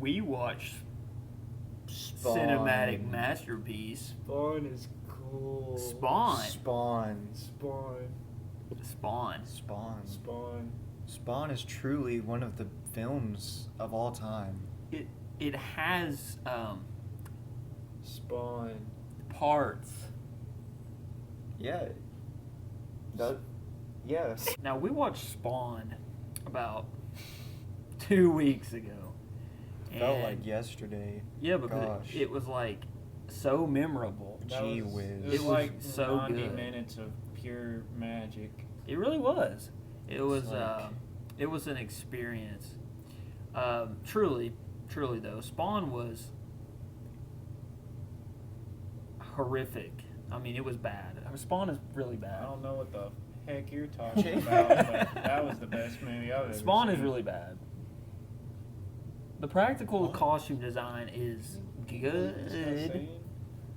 we watched Spawn. cinematic masterpiece. Spawn is cool. Spawn. Spawn. Spawn. Spawn. Spawn. Spawn. Spawn is truly one of the films of all time. It has Spawn. parts. Yeah. Yes. Now we watched Spawn about 2 weeks ago. Felt And- like yesterday. Yeah, because Gosh. it was like so memorable. Gee It whiz. was It was like so 90 good. minutes of pure magic. It really was. It was like- it was an experience. Truly though, Spawn was horrific. I mean, it was bad. Spawn is really I bad. don't know what the heck you're talking about, but that was the best movie I've ever Spawn seen. is really bad. The practical What? costume design is good,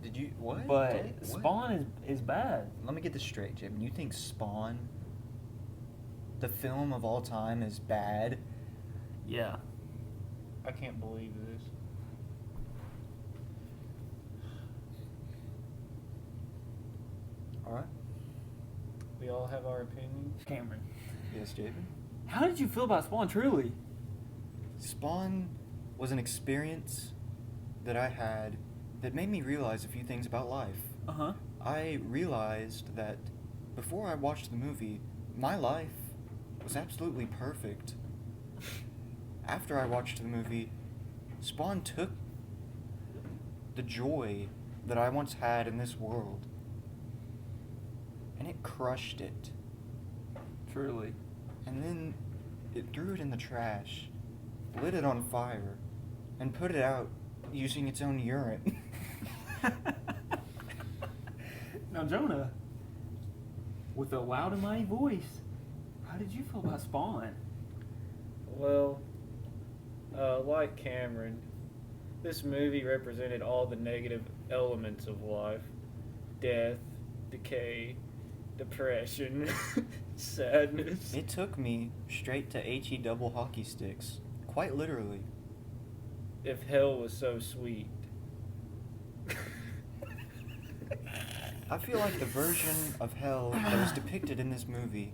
Did you what? but What? Spawn is bad. Let me get this straight, Jim. You think Spawn, the film of all time, is bad? Yeah. I can't believe this. All right. We all have our opinions. Cameron, Yes, Javen. how did you feel about Spawn? Truly. Spawn was an experience that I had that made me realize a few things about life. Uh-huh. I realized that before I watched the movie, my life was absolutely perfect. After I watched the movie, Spawn took the joy that I once had in this world and it crushed it. Truly. And then it threw it in the trash, lit it on fire, and put it out using its own urine. Now, Jonah, with a loud and mighty voice, how did you feel about Spawn? Well, like Cameron, this movie represented all the negative elements of life. Death, decay, depression, sadness. It took me straight to HE double hockey sticks, quite literally. If hell was so sweet. I feel like the version of hell that was depicted in this movie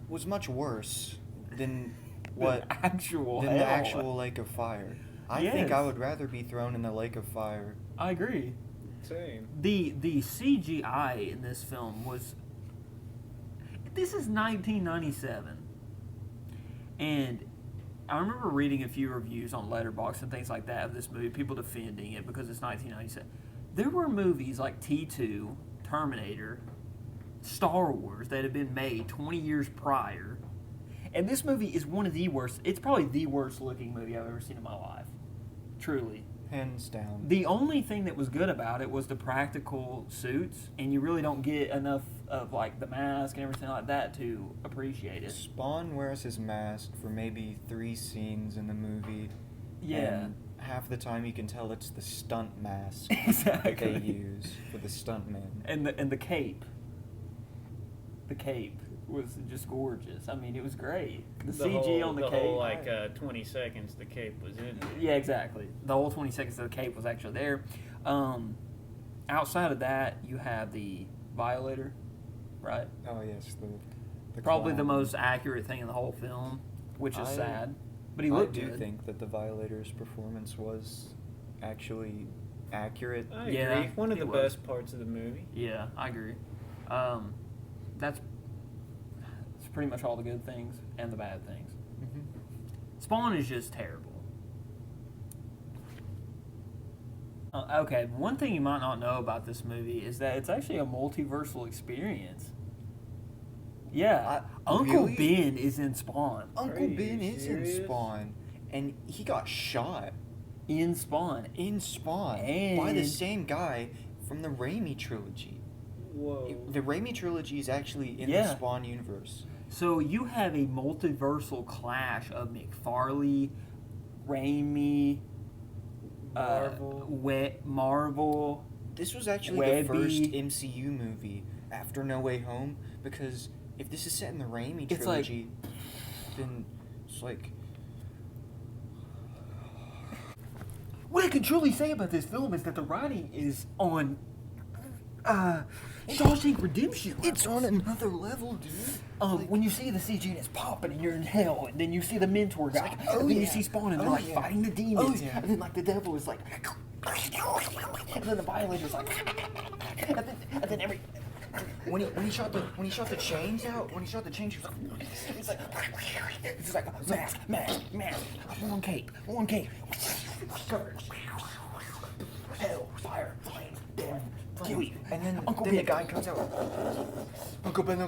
was much worse than what The actual than hell. the actual lake of fire. I think I Yes. would rather be thrown in the lake of fire. I agree. Same. The CGI in this film was. This is 1997, and I remember reading a few reviews on Letterboxd and things like that of this movie. People defending it because it's 1997. There were movies like T2, Terminator, Star Wars that had been made 20 years prior, and this movie is one of the worst. It's probably the worst looking movie I've ever seen in my life. Truly. Hands down. The only thing that was good about it was the practical suits, and you really don't get enough of like the mask and everything like that to appreciate it. Spawn wears his mask for maybe 3 scenes in the movie. Yeah. And half the time you can tell it's the stunt mask Exactly. that they use for the stuntmen. And the cape. The cape was just gorgeous. I mean, it was great. The CG on the cape. whole, like 20 seconds the cape was in it. Yeah, exactly. The whole 20 seconds of the cape was actually there. Outside of that, you have the Violator, right? Oh yes, the Probably the clown. most accurate thing in the whole film, which is I- sad. But he I looked do good. think that the Violator's performance was actually accurate. I Yeah, agree. One of it the was. best parts of the movie. Yeah, I agree. That's pretty much all the good things and the bad things. Mm-hmm. Spawn is just terrible. Okay, one thing you might not know about this movie is that it's actually a multiversal experience. Yeah, Uncle really? Ben is in Spawn. Uncle you Ben is in serious? Spawn, and he got shot In Spawn. in Spawn by the And- same guy from the Raimi trilogy. Whoa. The Raimi trilogy is actually in Yeah. the Spawn universe. So you have a multiversal clash of McFarlane, Raimi, Marvel. Marvel. This was actually Webby. the first MCU movie after No Way Home, because if this is set in the Raimi It's like- trilogy, then it's like what I can truly say about this film is that the writing is on Shawshank Redemption. It's on another level, dude. When you see the CG and it's popping and you're in hell, and then you see the mentor guy, like, and then you see Spawn and they're like yeah. fighting the demons, Oh, yeah. and then like the devil is like, and then the violator's like, and then every. When he shot the chains out, he was like, It's like mask, one cape, covered, hell, fire, flames, death, kill you, and then Uncle the Ben. guy comes out, Uncle Ben.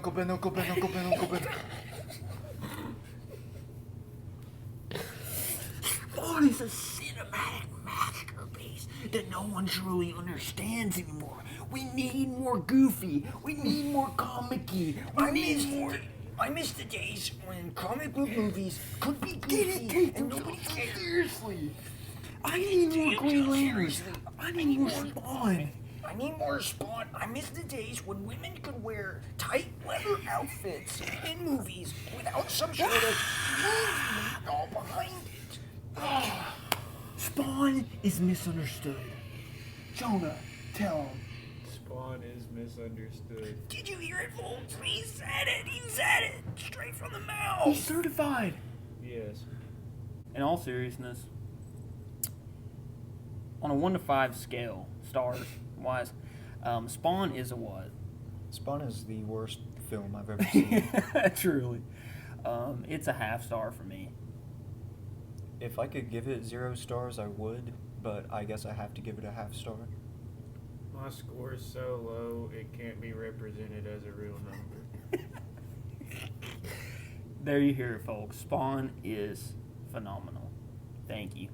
Spawn is a cinematic masterpiece that no one truly understands anymore. We need more Goofy. We need more comic-y. I miss the days when comic book movies could be Didn't goofy take and them nobody so cared. seriously. I need more Green Lantern. I need more Spawn. I need more Spawn. I miss the days when women could wear tight leather outfits in movies without some sort of movement all behind it. Spawn is misunderstood. Jonah, tell him. Spawn is misunderstood. Did you hear it, folks? He said it straight from the mouth. He's certified. Yes. In all seriousness, on a 1 to 5 scale, stars wise, Spawn is a what? Spawn is the worst film I've ever seen. Truly. It's a half star for me. If I could give it 0 stars, I would, but I guess I have to give it a half star. My score is so low, it can't be represented as a real number. There you hear it, folks. Spawn is phenomenal. Thank you.